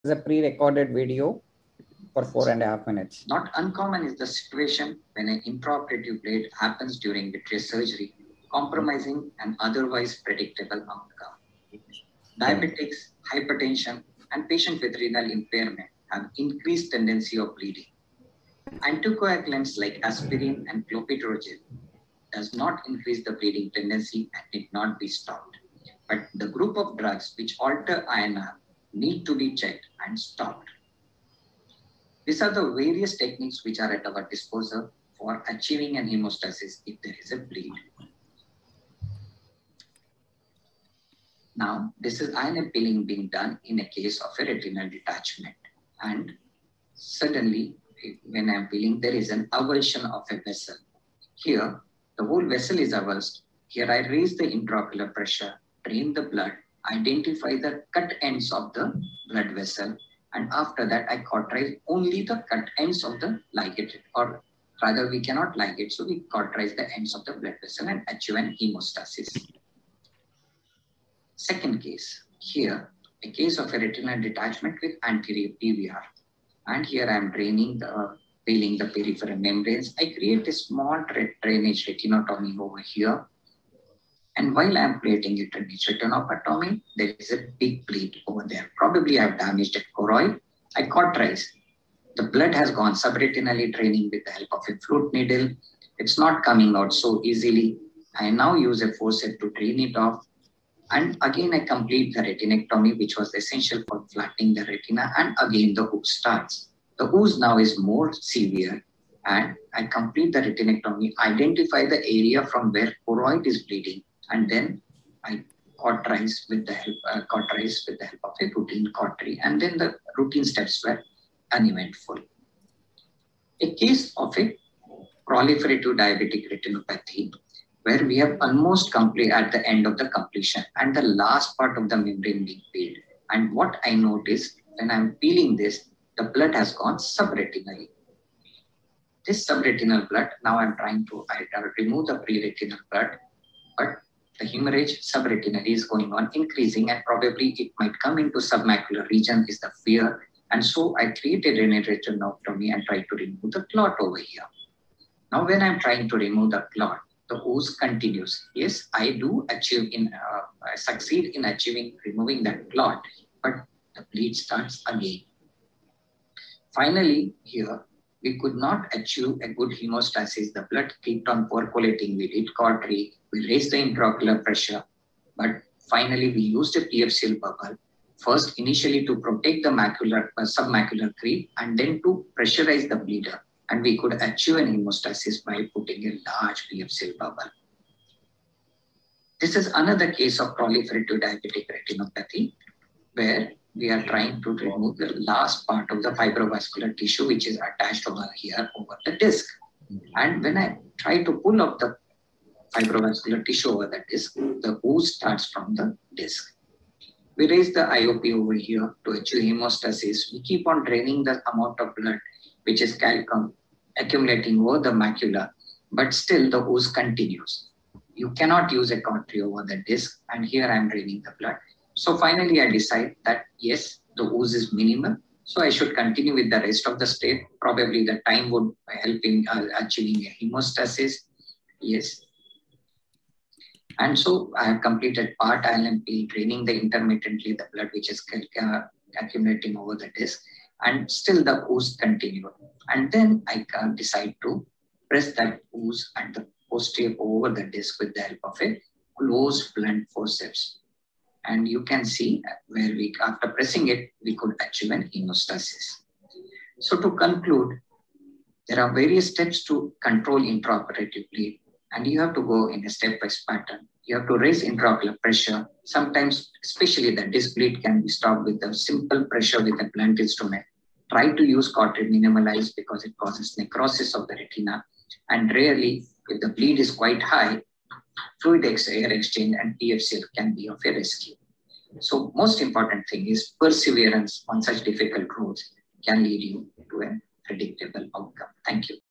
is a pre-recorded video for 4.5 minutes. Not uncommon is the situation when an intraoperative bleed happens during vitreous surgery, compromising an otherwise predictable outcome. Diabetics, hypertension, and patients with renal impairment have increased tendency of bleeding. Anticoagulants like aspirin and clopidogrel does not increase the bleeding tendency and need not be stopped. But the group of drugs which alter INR need to be checked and stopped. These are the various techniques which are at our disposal for achieving an hemostasis if there is a bleed. Now, this is iron peeling being done in a case of a retinal detachment. And suddenly, when I'm peeling, there is an avulsion of a vessel. Here, the whole vessel is avulsed. Here, I raise the intraocular pressure, drain the blood, identify the cut ends of the blood vessel, and after that, I cauterize only the cut ends of the ligated, or rather, we cannot ligate, so we cauterize the ends of the blood vessel and achieve an hemostasis. Second case, here, a case of a retinal detachment with anterior PVR. And here I am peeling the peripheral membranes. I create a small drainage retinotomy over here. And while I am creating a drainage retinotomy, there is a big bleed over there. Probably I have damaged a choroid. I cauterize. The blood has gone subretinally draining with the help of a fluid needle. It's not coming out so easily. I now use a forceps to drain it off. And again, I complete the retinectomy, which was essential for flattening the retina. And again, the ooze starts. The ooze now is more severe. And I complete the retinectomy, identify the area from where choroid is bleeding. And then I cauterize with the help of a routine cautery. And then the routine steps were uneventful. A case of a proliferative diabetic retinopathy, where we have almost complete at the end of the completion and the last part of the membrane being peeled. And what I notice when I'm peeling this, the blood has gone subretinally. This subretinal blood, now I'm trying to remove the pre-retinal blood, but the hemorrhage subretinally is going on increasing, and probably it might come into submacular region is the fear. And so I created a retinotomy and try to remove the clot over here. Now when I'm trying to remove the clot, the ooze continues. Yes, I do succeed in removing that clot, but the bleed starts again. Finally, here, we could not achieve a good hemostasis. The blood kept on percolating. We did cautery. We raised the intraocular pressure. But finally, we used a PFCL bubble. First, initially to protect the submacular creep, and then to pressurize the bleeder. And we could achieve an hemostasis by putting a large PFCL bubble. This is another case of proliferative diabetic retinopathy, where we are trying to remove the last part of the fibrovascular tissue, which is attached over here over the disc. And when I try to pull up the fibrovascular tissue over the disc, the ooze starts from the disc. We raise the IOP over here to achieve hemostasis. We keep on draining the amount of blood which is accumulating over the macula, but still the ooze continues. You cannot use a cautery over the disc, and here I am draining the blood. So finally I decide that yes, the ooze is minimal, so I should continue with the rest of the step. Probably the time would help in achieving a hemostasis. Yes. And so I have completed part ILMP, draining intermittently the blood which is accumulating over the disc, and still the ooze continued. And then I decide to press that ooze at the posterior over the disc with the help of a closed blunt forceps. And you can see where after pressing it, we could achieve an hemostasis. So to conclude, there are various steps to control intraoperative bleed, and you have to go in a stepwise pattern. You have to raise intraocular pressure. Sometimes, especially the disc bleed can be stopped with a simple pressure with a blunt instrument. Try to use cautery minimalized because it causes necrosis of the retina. And rarely, if the bleed is quite high, fluid air exchange and PFCL can be of a rescue. So most important thing is perseverance on such difficult roads can lead you to a predictable outcome. Thank you.